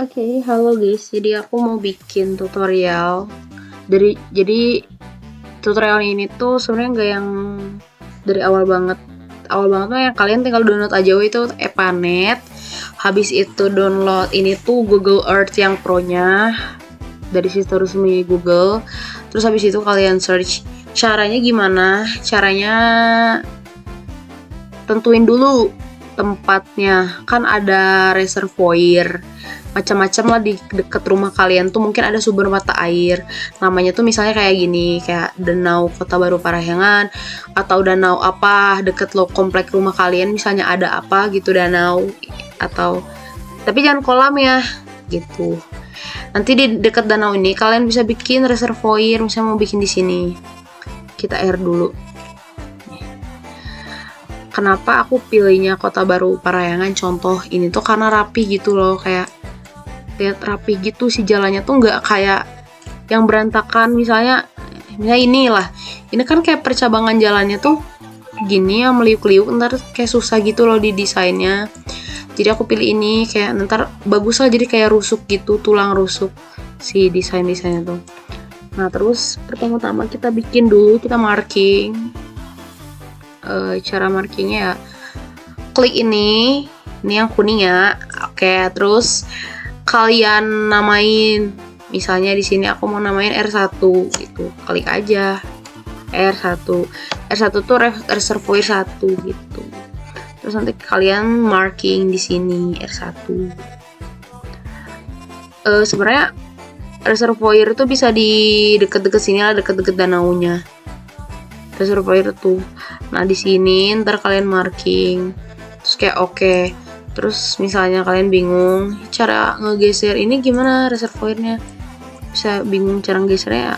Oke, halo guys. Jadi aku mau bikin tutorial. Jadi tutorial ini tuh sebenarnya nggak yang dari awal banget. Awal banget tuh yang kalian tinggal download aja itu Epanet. Habis itu download ini tuh Google Earth yang Pro-nya dari situs resmi Google. Terus habis itu kalian search caranya gimana? Caranya tentuin dulu tempatnya. Kan ada reservoir macam-macam lah di deket rumah kalian tuh mungkin ada sumber mata air, namanya tuh misalnya kayak gini, kayak Danau Kota Baru Parahyangan atau danau apa deket lo komplek rumah kalian, misalnya ada apa gitu danau, atau tapi jangan kolam ya gitu. Nanti di deket danau ini kalian bisa bikin reservoir, misalnya mau bikin di sini. Kita air dulu. Kenapa aku pilihnya Kota Baru Parahyangan contoh ini tuh karena rapi gitu loh, kayak lihat rapi gitu sih jalannya tuh nggak kayak yang berantakan misalnya inilah, ini kan kayak percabangan jalannya tuh gini ya meliuk-liuk, ntar kayak susah gitu loh di desainnya. Jadi aku pilih ini, kayak ntar bagus lah, jadi kayak rusuk gitu, tulang rusuk si desainnya tuh. Nah terus pertama-tama kita bikin dulu, kita marking. Cara markingnya ya klik ini yang kuning ya. Oke, terus kalian namain, misalnya di sini aku mau namain R1 gitu, klik aja R1 tuh reservoir 1 gitu. Terus nanti kalian marking di sini R1. Sebenarnya reservoir itu bisa di deket-deket sini lah, deket-deket danaunya reservoir tuh. Nah di sini ntar kalian marking terus kayak oke. Terus misalnya kalian bingung cara ngegeser ini gimana reservoirnya, bisa bingung cara ngegesernya,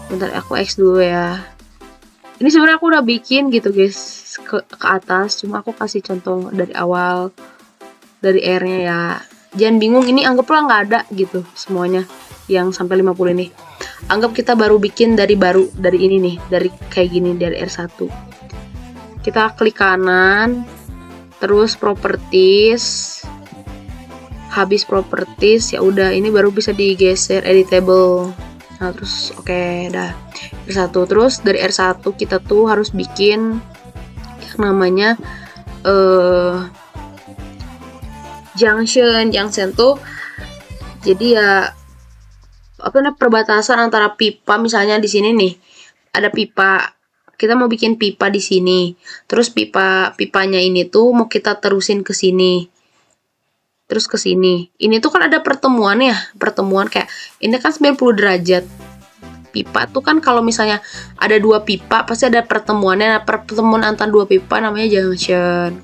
bentar aku X dulu ya. Ini sebenarnya aku udah bikin gitu guys ke atas, cuma aku kasih contoh dari awal dari R-nya ya. Jangan bingung, ini anggaplah nggak ada gitu semuanya yang sampai 50 ini. Anggap kita baru bikin dari ini nih, dari kayak gini, dari R1. Kita klik kanan, terus properties, habis properties ya udah ini baru bisa digeser editable. Nah terus oke, dah R1. Terus dari R1 kita tuh harus bikin yang namanya junction tuh jadi ya apa namanya, perbatasan antara pipa. Misalnya di sini nih ada pipa, kita mau bikin pipa di sini, terus pipanya ini tuh mau kita terusin ke sini, terus ke sini. Ini tuh kan ada pertemuan kayak ini kan 90 derajat. Pipa tuh kan kalau misalnya ada dua pipa pasti ada pertemuannya. Nah, pertemuan antara dua pipa namanya junction.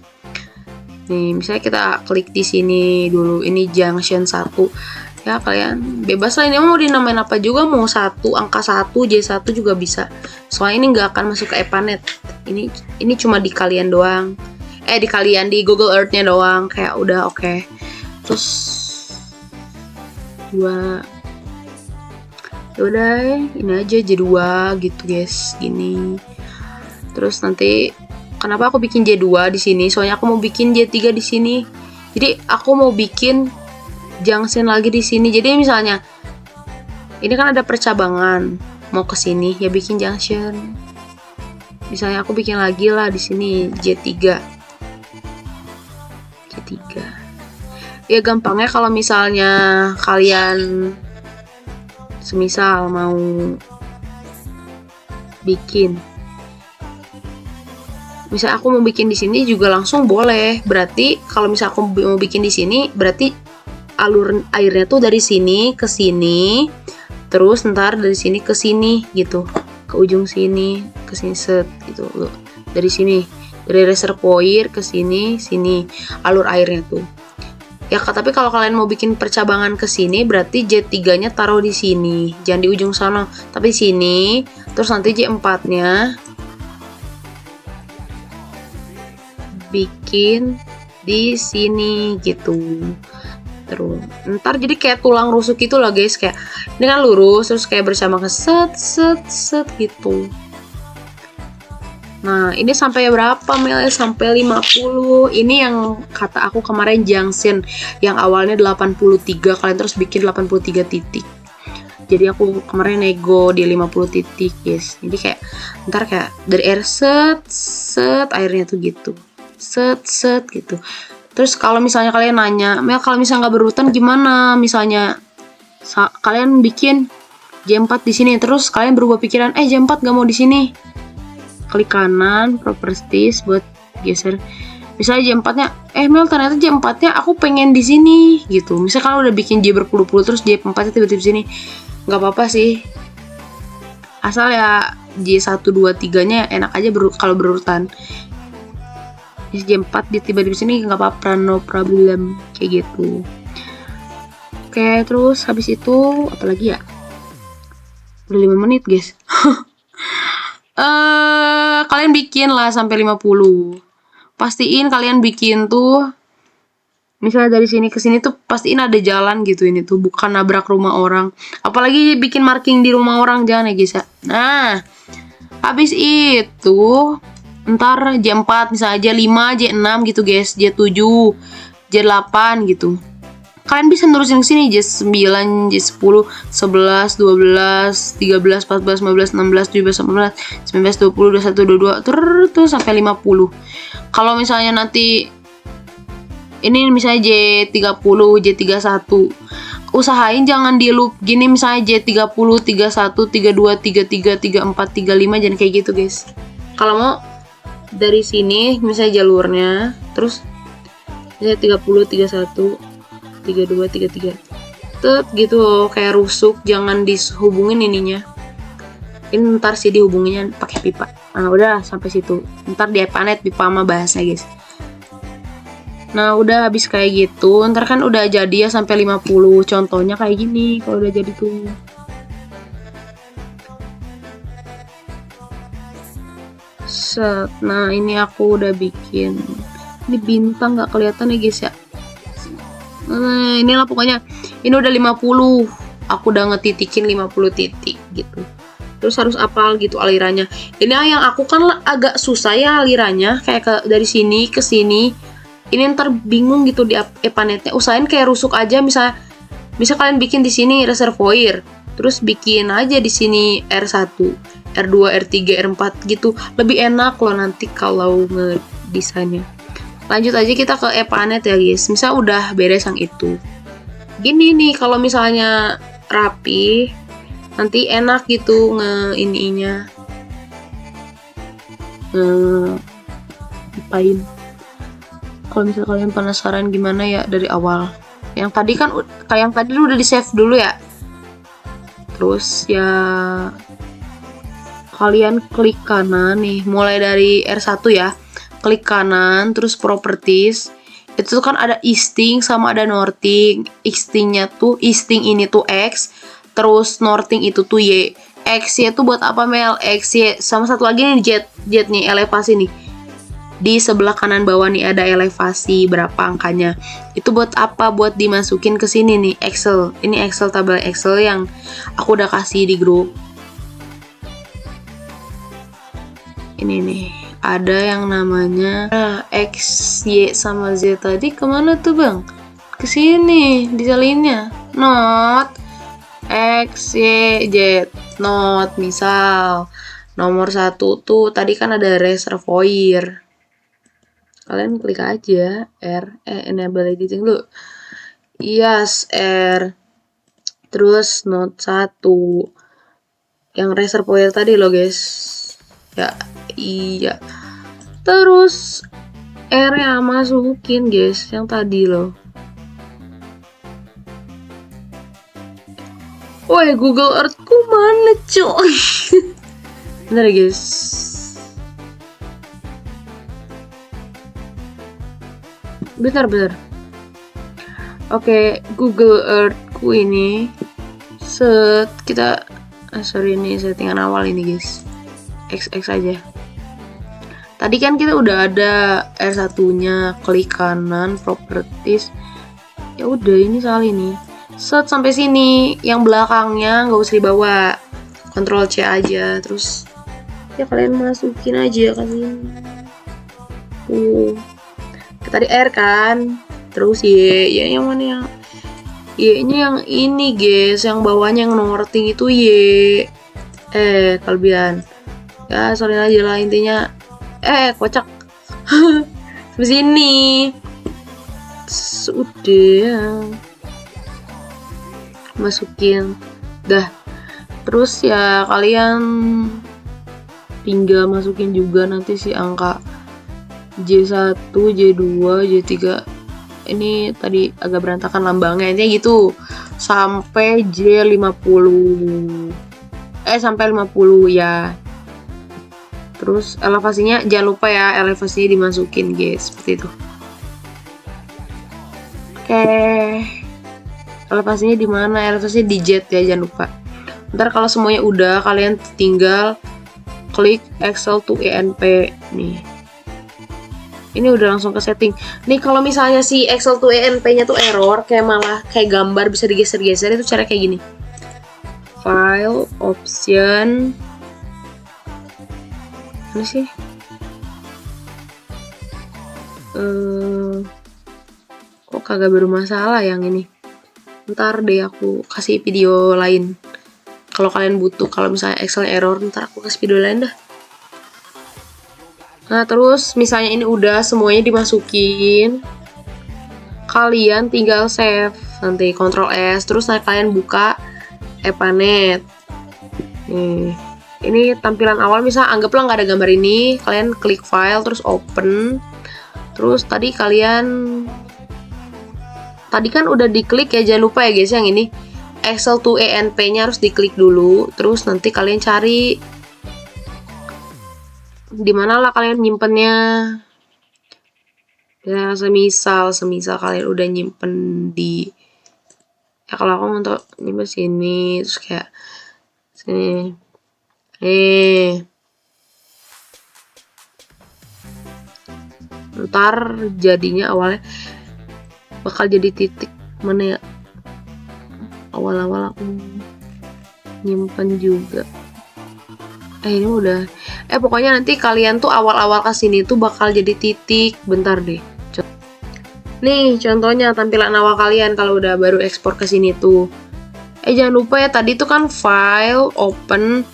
Nih, misalnya kita klik di sini dulu, ini junction 1. Ya kalian bebas lah, ini mau dinamain apa juga, mau angka 1 J1 juga bisa. Soalnya ini nggak akan masuk ke Epanet. Ini cuma di kalian doang. Di Google Earth-nya doang, kayak udah oke. Terus 2. Ya udah, ini aja J2 gitu guys, gini. Terus nanti kenapa aku bikin J2 di sini? Soalnya aku mau bikin J3 di sini. Jadi aku mau bikin junction lagi di sini. Jadi misalnya ini kan ada percabangan mau ke sini ya bikin junction. Misalnya aku bikin lagi lah di sini J3. Ya gampangnya kalau misalnya kalian semisal mau bikin, misal aku mau bikin di sini juga langsung boleh. Berarti kalau misal aku mau bikin di sini, berarti alur airnya tuh dari sini ke sini, terus ntar dari sini ke sini gitu, ke ujung sini, ke sini set gitu loh. Dari sini, dari reservoir ke sini alur airnya tuh. Ya tapi kalau kalian mau bikin percabangan ke sini, berarti J3-nya taruh di sini, jangan di ujung sana, tapi di sini. Terus nanti J4-nya bikin di sini gitu. Terus ntar jadi kayak tulang rusuk gitu loh guys, kayak ini kan lurus terus kayak bersama ke set gitu. Nah, ini sampai berapa Mel? Sampai 50. Ini yang kata aku kemarin junction yang awalnya 83, kalian terus bikin 83 titik. Jadi aku kemarin nego di 50 titik, guys. Jadi kayak ntar kayak dari air set airnya tuh gitu. Set gitu. Terus kalau misalnya kalian nanya, Mel kalau misalnya nggak berurutan gimana? Misalnya kalian bikin J4 di sini, terus kalian berubah pikiran, J4 nggak mau di sini. Klik kanan properties buat geser. Misalnya J4-nya, Mel ternyata J4-nya aku pengen di sini gitu. Misalnya kalau udah bikin J berpuluh-puluh terus J4-nya tiba-tiba di sini, nggak apa-apa sih. Asal ya J1 2 3-nya enak aja kalau berurutan. J4 tiba-tiba di sini nggak apa-apa, no problem kayak gitu. Oke, terus habis itu apalagi ya? Udah 5 menit, guys. Kalian bikin lah sampai 50. Pastiin kalian bikin tuh, misalnya dari sini ke sini tuh pastiin ada jalan gitu, ini tuh bukan nabrak rumah orang. Apalagi bikin marking di rumah orang, jangan ya guys ya. Nah, habis itu ntar J4 misalnya J5, J6 gitu guys, J7, J8 gitu. Kalian bisa nerusin ke sini J9, J10, 11, 12, 13, 14, 15, 16, 17, 18, 19, 20, 21, 22 terus sampai 50. Kalau misalnya nanti ini misalnya J30, J31, usahain jangan di loop gini, misalnya J30, 31, 32, 33, 34, 35, jangan kayak gitu guys. Kalau mau dari sini misalnya jalurnya, terus misalnya 30, 31, 32, 33 gitu, kayak rusuk, jangan dihubungin ininya. Ini ntar sih dihubunginnya pakai pipa. Nah udah sampai situ, ntar di Epanet pipa sama bahasnya guys. Nah udah habis kayak gitu, ntar kan udah jadi ya sampai 50. Contohnya kayak gini kalau udah jadi tuh. Set. Nah ini aku udah bikin. Ini bintang nggak kelihatan nih guys ya. Nah, inilah pokoknya. Ini udah 50. Aku udah ngetitikin 50 titik gitu. Terus harus apal gitu alirannya. Ini yang aku kan agak susah ya alirannya, kayak dari sini ke sini. Ini ntar bingung gitu di Epanetnya. Usahain kayak rusuk aja, misal kalian bikin di sini reservoir, terus bikin aja di sini R1, R2, R3, R4 gitu. Lebih enak loh nanti kalau ngedesainnya. Lanjut aja kita ke Epanet ya guys. Misal udah beres yang itu. Gini nih kalau misalnya rapi, nanti enak gitu ininya. Apain. Kalau misalnya kalian penasaran gimana ya dari awal. Yang tadi kan kayak yang tadi udah di save dulu ya. Terus ya kalian klik kanan nih, mulai dari R1 ya. Klik kanan, terus properties. Itu kan ada easting sama ada northing. Eastingnya tuh, easting ini tuh X, terus northing itu tuh Y. X Y tuh buat apa Mel? X Y sama satu lagi nih jet nih, elevasi nih. Di sebelah kanan bawah nih ada elevasi berapa angkanya. Itu buat apa? Buat dimasukin ke sini nih, Excel. Ini Excel, tabel Excel yang aku udah kasih di grup. Ini nih. Ada yang namanya X, Y, sama Z tadi kemana tuh bang? Kesini, disalinnya. Not X, Y, Z. Not, misal nomor 1 tuh tadi kan ada reservoir. Kalian klik aja R, enable editing dulu. Yes, R. Terus not 1. Yang reservoir tadi loh guys. Ya, iya. Terus area masukin guys yang tadi loh. Woi, Google Earth-ku mana cuy? Bentar ya guys. Bentar. Oke, Google Earth-ku ini kita sorry, ini settingan awal ini guys. XX aja. Tadi kan kita udah ada R1-nya, klik kanan, properties. Ya udah, ini salah ini. Set sampai sini, yang belakangnya nggak usah dibawa. Ctrl C aja, terus Ya kalian masukin aja kan ini. Tadi R kan, terus Y yang mana yang Y-nya yang ini guys, yang bawahnya yang norting itu Y. Kelebihan. Ya, sorry aja lah intinya. Kocak. Sampai sini. Sudah. Masukin. Dah. Terus ya kalian tinggal masukin juga nanti si angka J1, J2, J3. Ini tadi agak berantakan lambangnya, intinya gitu. Sampai J50. Sampai 50 ya. Terus elevasinya jangan lupa ya, elevasinya dimasukin guys, seperti itu. Oke. Elevasinya di mana? Elevasinya di jet ya, jangan lupa. Ntar kalau semuanya udah, kalian tinggal klik Excel to ENP nih. Ini udah langsung ke setting. Nih kalau misalnya si Excel to ENP-nya tuh error, kayak malah kayak gambar bisa digeser-geser, itu cara kayak gini. File, option, mana sih? Kok kagak bermasalah yang ini? Ntar deh aku kasih video lain. Kalau kalian butuh, kalau misalnya Excel error, ntar aku kasih video lain dah. Nah terus misalnya ini udah semuanya dimasukin, kalian tinggal save, nanti Ctrl S, terus kalian buka Epanet. Nih, ini tampilan awal, misalnya anggaplah nggak ada gambar ini, kalian klik file terus open. Terus tadi kan udah diklik ya, jangan lupa ya guys yang ini Excel to ENP-nya harus diklik dulu. Terus nanti kalian cari di mana lah kalian nyimpennya. Ya semisal kalian udah nyimpen di, ya kalau aku untuk nyimpen sini, terus kayak sini. Ntar jadinya awalnya bakal jadi titik mana ya, awal-awal aku nyimpen juga. Ini udah. Pokoknya nanti kalian tuh awal-awal kesini tuh bakal jadi titik. Bentar deh. Nih contohnya tampilan awal kalian kalau udah baru ekspor ke sini tuh. Jangan lupa ya, tadi tuh kan file open.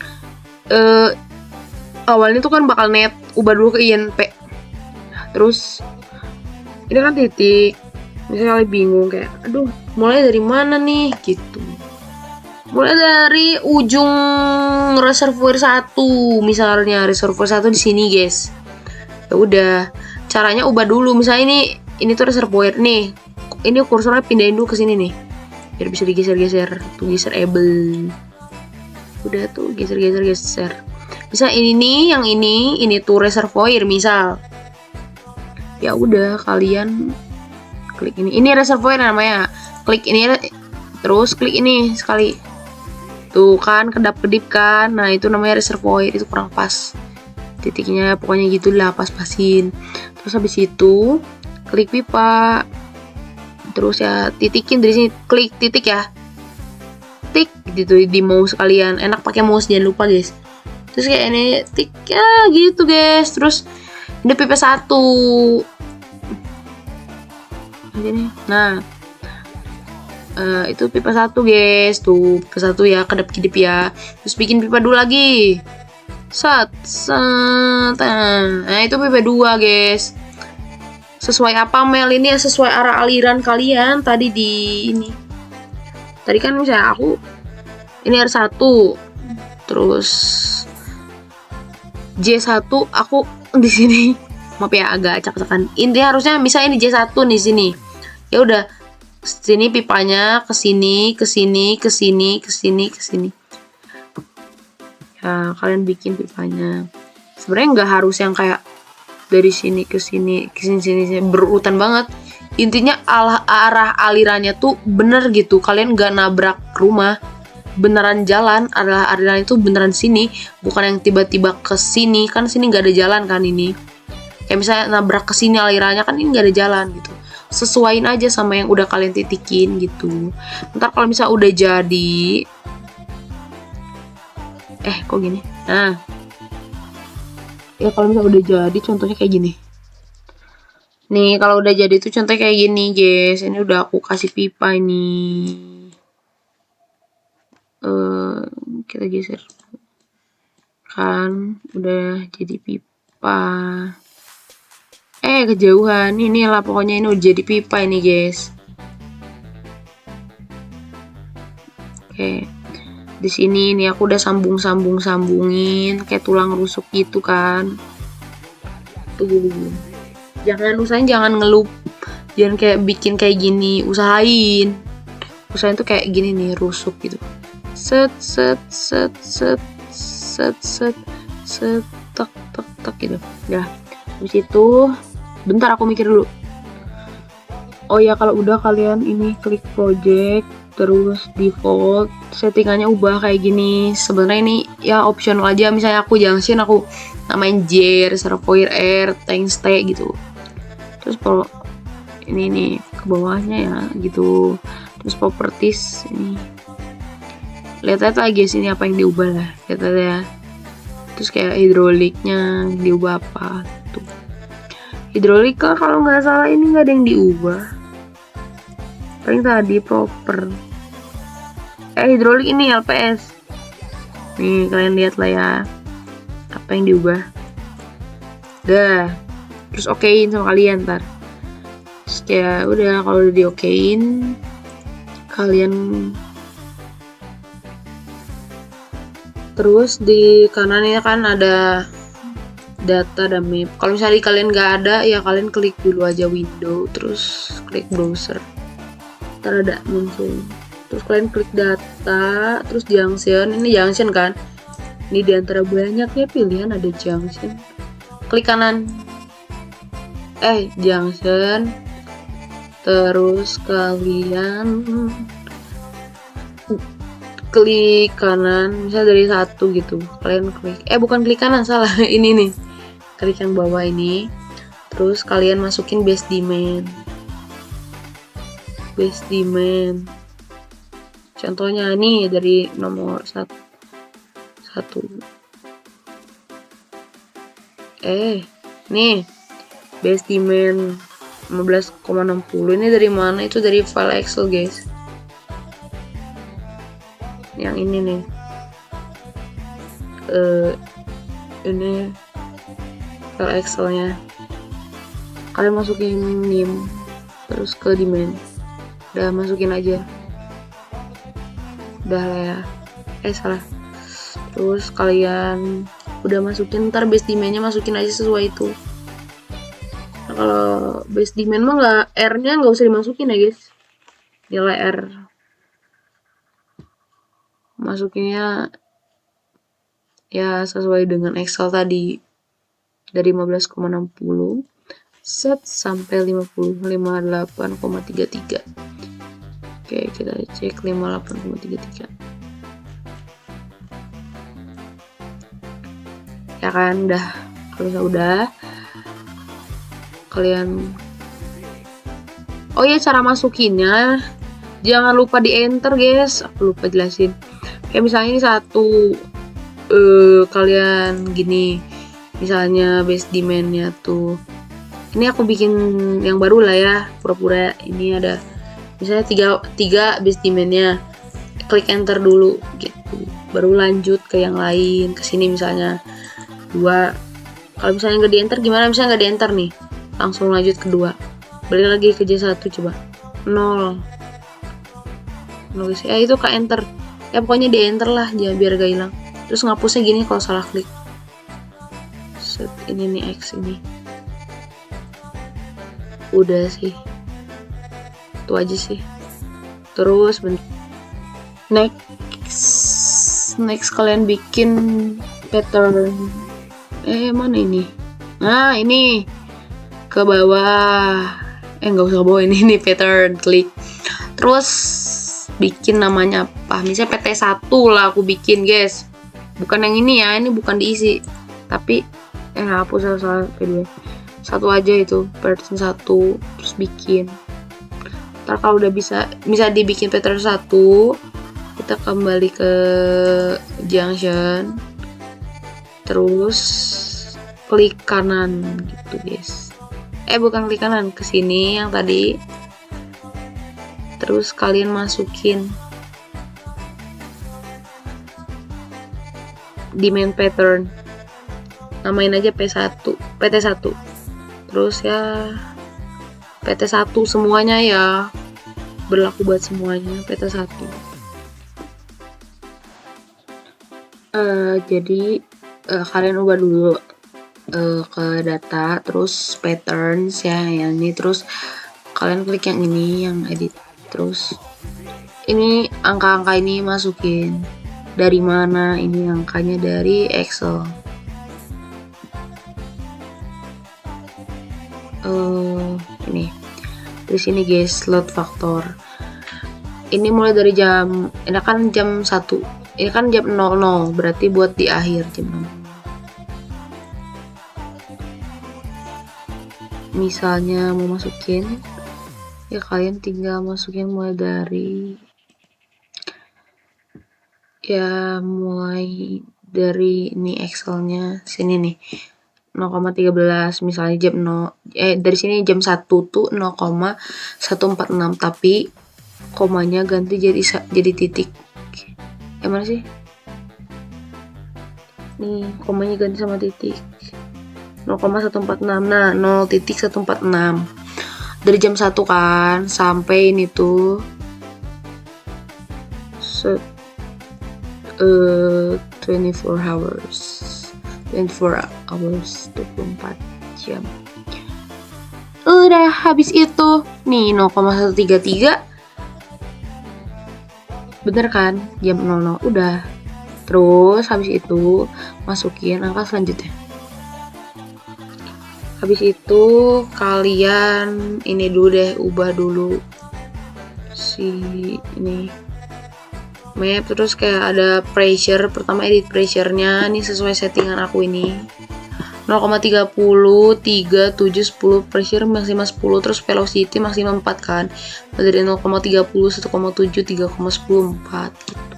Awalnya tuh kan bakal net, ubah dulu ke INP. Terus ini kan titik. Misalnya kalian bingung kayak, aduh, mulai dari mana nih gitu. Mulai dari ujung reservoir 1, misalnya reservoir 1 di sini, guys. Ya udah, caranya ubah dulu. Misalnya ini tuh reservoir nih. Ini kursornya pindahin dulu ke sini nih. Biar bisa digeser-geser. Tuh geserable. Udah tuh geser-geser. Misal ini nih, yang ini tuh reservoir misal. Ya udah, kalian klik ini. Ini reservoir namanya. Klik ini, terus klik ini sekali. Tuh kan kedap-kedip kan. Nah itu namanya reservoir, itu kurang pas titiknya, pokoknya gitulah, pas-pasin. Terus habis itu klik pipa, terus ya titikin dari sini, klik titik ya, tik gitu di mouse kalian. Enak pakai mouse, jangan lupa guys. Terus kayak ini tik ya gitu guys. Terus ini pipa 1 nih. Nah itu pipa 1 guys, tuh pipa 1 ya, kedap-kedip ya. Terus bikin pipa 2 lagi. Nah itu pipa 2 guys. Sesuai apa Mel? Ini ya sesuai arah aliran kalian tadi di ini. Tadi kan misalnya aku ini R1, terus J1 aku di sini. Maaf ya agak acak-acakan. Intinya harusnya misalnya ini J1 di sini. Ya udah, sini pipanya ke sini, ke sini, ke sini, ke sini, ke sini. Ya, kalian bikin pipanya. Sebenarnya nggak harus yang kayak dari sini ke sini, ke sini, berurutan banget. Intinya arah alirannya tuh bener gitu. Kalian nggak nabrak rumah, beneran jalan. Arah aliran itu beneran sini, bukan yang tiba-tiba ke sini. Kan sini nggak ada jalan kan ini. Kayak misalnya nabrak ke sini alirannya, kan ini nggak ada jalan gitu. Sesuaiin aja sama yang udah kalian titikin gitu. Ntar kalau misalnya udah jadi, kok gini? Nah, Ya kalau misalnya udah jadi contohnya kayak gini. Nih kalau udah jadi tuh contohnya kayak gini guys. Ini udah aku kasih pipa ini. Kita geser kan udah jadi pipa. Kejauhan. Inilah pokoknya ini udah jadi pipa ini guys. Oke. Di sini nih aku udah sambungin kayak tulang rusuk gitu kan. Tuh gini. Jangan ngelup. Jangan kayak bikin kayak gini, usahain tuh kayak gini nih, rusuk gitu. Set tek gitu. Ya. Habis itu bentar aku mikir dulu. Oh ya, kalau udah kalian ini klik project terus default, settingannya ubah kayak gini. Sebenarnya ini ya optional aja. Misalnya aku junction aku namain J reservoir air tank stay gitu. Terus kalau ini nih ke bawahnya ya gitu. Terus properties ini. Lihat aja guys ini apa yang diubah lah. Lihat aja ya. Terus kayak hidroliknya diubah apa tuh. Hidrolik kan kalau nggak salah ini nggak ada yang diubah. Paling tadi proper. Hidrolik ini LPS. Nih kalian lihat lah ya. Apa yang diubah. Dah. Terus okein sama kalian ntar. Terus kayak udah kalau udah diokein kalian terus di kanannya kan ada data dan map. Kalau misalnya kalian nggak ada ya kalian klik dulu aja window terus klik browser. Ntar ada muncul. Terus kalian klik data terus junction. Ini junction kan. Ini diantara banyaknya pilihan ada junction. Klik kanan. Junction. Terus kalian klik kanan, misalnya dari 1 gitu. Kalian klik. Bukan klik kanan, salah. Ini nih. Klik yang bawah ini. Terus kalian masukin base demand. Base demand. Contohnya nih dari nomor 1. Nih. Base demand 15,60. Ini dari mana? Itu dari file Excel, guys. Yang ini nih. Ini file Excelnya. Kalian masukin NIM terus ke demand. Udah masukin aja. Udah lah ya. Salah. Terus kalian udah masukin, ntar base demand-nya masukin aja sesuai itu. Nah, kalau base demand mah nggak, R-nya nggak usah dimasukin ya guys. Nilai R masukinnya ya sesuai dengan Excel tadi, dari 15,60 set sampai 58,33. Oke, kita cek 58,33 ya kan. Kalau udah kalian cara masukinnya jangan lupa di enter guys. Aku lupa jelasin. Kayak misalnya ini 1 kalian gini, misalnya base demand-nya tuh ini aku bikin yang baru lah ya, pura-pura ini ada misalnya 3 base demand-nya. Klik enter dulu gitu, baru lanjut ke yang lain. Kesini misalnya 2. Kalau misalnya nggak di enter gimana? Misalnya nggak di enter nih, langsung lanjut ke 2. Balik lagi ke J1 coba 0 guys. Itu ke enter ya, pokoknya di enter lah ya biar gak hilang. Terus ngapusnya gini kalau salah klik. Set ini nih X ini. Udah sih, itu aja sih. Terus next kalian bikin pattern. Mana ini? Nah ini ke bawah. Nggak usah ke bawah, ini pattern, klik. Terus bikin namanya apa? Misalnya PT1 lah aku bikin guys. Bukan yang ini ya, ini bukan diisi. Tapi hapus salah kedua. 1 aja itu, pattern 1 terus bikin. Ntar kalau udah bisa dibikin pattern 1, kita kembali ke junction. Terus klik kanan gitu guys. Bukan klik kanan, ke sini yang tadi. Terus kalian masukin di main pattern, namain aja PT1. Terus ya PT1 semuanya ya, berlaku buat semuanya PT1. Jadi kalian ubah dulu ke data, terus patterns ya yang ini, terus kalian klik yang ini, yang edit. Terus ini angka-angka ini masukin dari mana, ini angkanya dari Excel. Ini di sini guys, load factor. Ini mulai dari jam, ini kan jam 1, ini kan jam 00, berarti buat di akhir jam 6. Misalnya mau masukin, ya kalian tinggal masukin mulai dari ini Excelnya sini nih 0,13, misalnya jam 0, dari sini jam 1 tuh 0,146, tapi komanya ganti jadi titik. Mana sih? Nih, komanya ganti sama titik. 0,146. Nah, 0,146. Dari jam 1 kan sampai ini tuh 24 hours. 24 jam. Udah habis itu nih 0,133. Bener kan? Jam 00 udah. Terus habis itu masukin angka selanjutnya. Habis itu kalian ini dulu deh, ubah dulu si ini map, terus kayak ada pressure. Pertama edit pressure-nya nih sesuai settingan aku ini 0,30, 3, 7, 10, pressure maksimal 10, terus velocity maksimal 4 kan, dari 0,30, 1,7, 3,10, 4 gitu.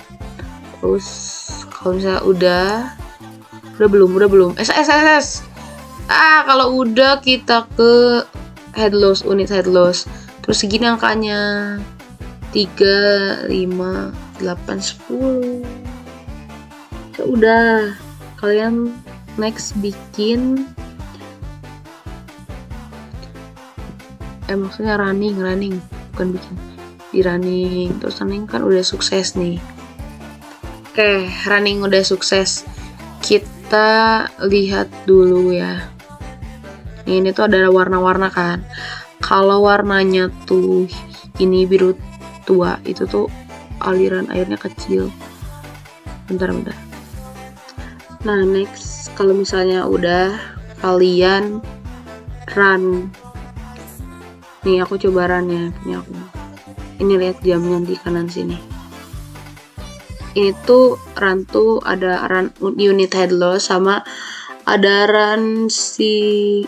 Terus kalau misalnya udah belum SS. Kalau udah kita ke head loss, unit head loss, terus segini angkanya 3, 5, 8, 10. Udah, kalian next bikin maksudnya running bukan bikin, di running. Terus running kan udah sukses nih. Oke, running udah sukses, kita lihat dulu ya. Ini tuh ada warna-warna kan. Kalau warnanya tuh ini biru tua, itu tuh aliran airnya kecil. Bentar. Nah, next kalau misalnya udah, kalian run. Nih aku coba run ya, punya aku. Ini lihat jamnya di kanan sini. Ini tuh run tuh ada run unit head loss sama ada run si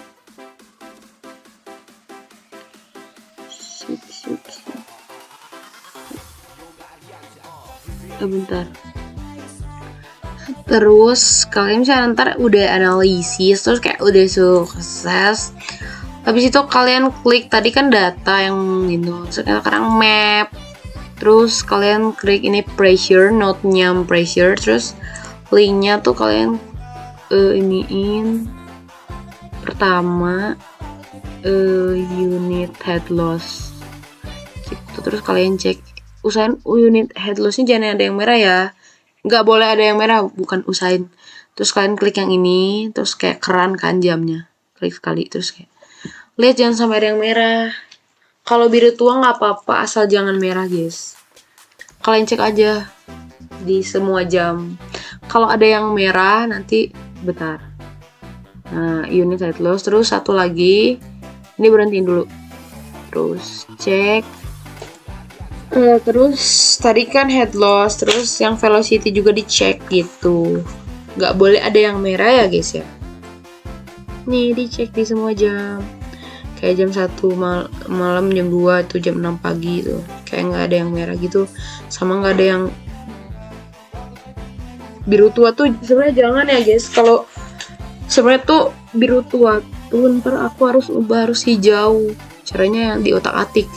bentar. Terus kalian misalnya ntar udah analisis, terus kayak udah sukses, habis itu kalian klik tadi kan data yang gitu, sekarang map, terus kalian klik ini pressure, node-nya pressure, terus linknya tuh kalian iniin pertama unit head loss gitu. Terus kalian cek, usahain unit head loss-nya jangan ada yang merah ya, nggak boleh ada yang merah, bukan usahain. Terus kalian klik yang ini, terus kayak keran kan jamnya, klik sekali, terus kayak lihat jangan sampai ada yang merah. Kalau biru tua nggak apa-apa, asal jangan merah guys. Kalian cek aja di semua jam. Kalau ada yang merah nanti bentar. Nah, unit head loss. Terus satu lagi, ini berhentiin dulu. Terus cek. Terus tadi kan head loss, terus yang velocity juga dicek gitu. Nggak boleh ada yang merah ya guys ya. Nih dicek di semua jam. Kayak jam 1 malam, jam 2 tuh, jam 6 pagi tuh. Kayak nggak ada yang merah gitu. Sama nggak ada yang biru tua tuh sebenarnya jangan ya guys. Kalau sebenarnya tuh biru tua tuh ntar aku harus ubah, harus hijau. Caranya di otak-atik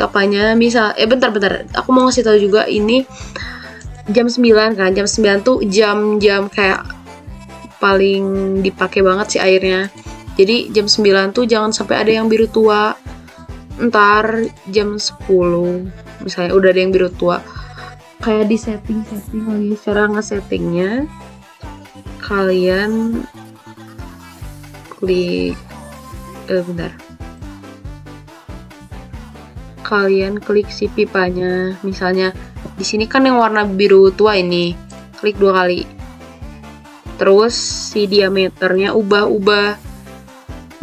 apanya, bisa bentar aku mau ngasih tahu juga. Ini jam 9 kan, jam 9 tuh jam kayak paling dipakai banget sih airnya. Jadi jam 9 tuh jangan sampai ada yang biru tua. Ntar jam 10 misalnya udah ada yang biru tua, kayak di setting lagi. Cara ngesettingnya, kalian klik kalian klik si pipanya. Misalnya di sini kan yang warna biru tua ini, klik 2 kali. Terus si diameternya ubah.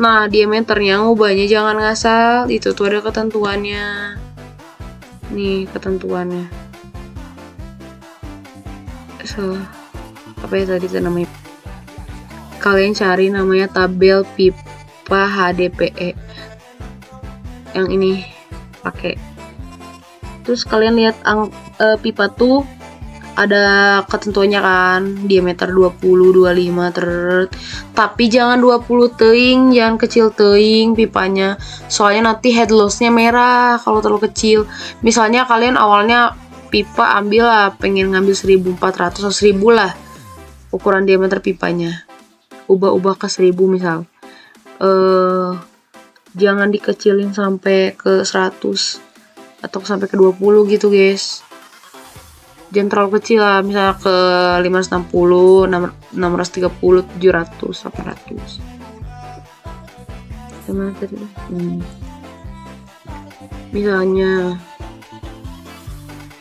Nah, diameternya ngubahnya jangan ngasal. Itu tuh ada ketentuannya. Nih, ketentuannya. Apa ya tadi itu namanya? Kalian cari namanya tabel pipa HDPE. Yang ini pakai. Terus kalian lihat pipa tuh ada ketentuannya kan, diameter 20, 25 tapi jangan 20 teing, jangan kecil teing pipanya, soalnya nanti head loss-nya merah kalau terlalu kecil. Misalnya kalian awalnya pipa ambil lah, pengen ngambil 1400 atau 1000 lah ukuran diameter pipanya, ubah ke 1000 misal. Jangan dikecilin sampai ke 100 atau sampai ke 20 gitu guys. Jangan terlalu kecil lah, misalnya ke 560, 630, 700, 800. Gimana tadi? Misalnya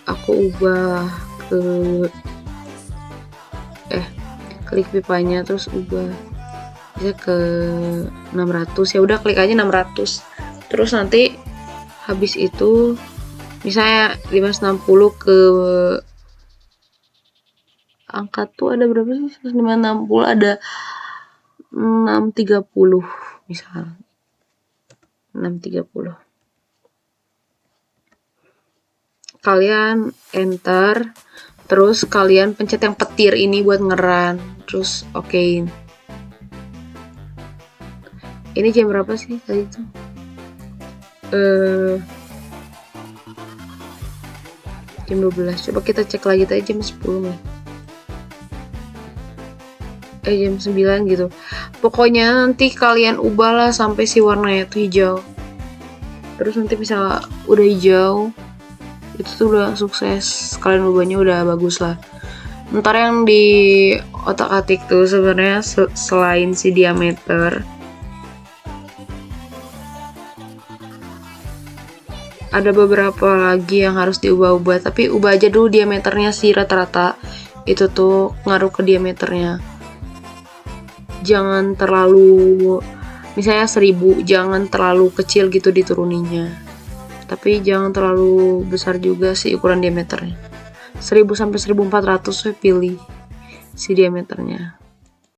aku ubah ke klik pipanya terus ubah bisa ke 600, ya udah klik aja 600. Terus nanti habis itu misalnya 560 ke angka tuh ada berapa sih? 560 ada 630 misal. 630. Kalian enter, terus kalian pencet yang petir ini buat ngeran, terus okein. Ini jam berapa sih tadi tuh? Jam 12. Coba kita cek lagi tadi jam 10 nih. Jam 9 gitu. Pokoknya nanti kalian ubahlah sampai si warnanya tuh hijau. Terus nanti bisa udah hijau, itu tuh udah sukses, kalian ubahnya udah bagus lah. Ntar yang di otak-atik tuh sebenarnya selain si diameter, ada beberapa lagi yang harus diubah-ubah, tapi ubah aja dulu diameternya sih rata-rata. Itu tuh ngaruh ke diameternya. Jangan terlalu, misalnya 1000, jangan terlalu kecil gitu dituruninya. Tapi jangan terlalu besar juga sih ukuran diameternya. 1000 sampai 1400 pilih si diameternya.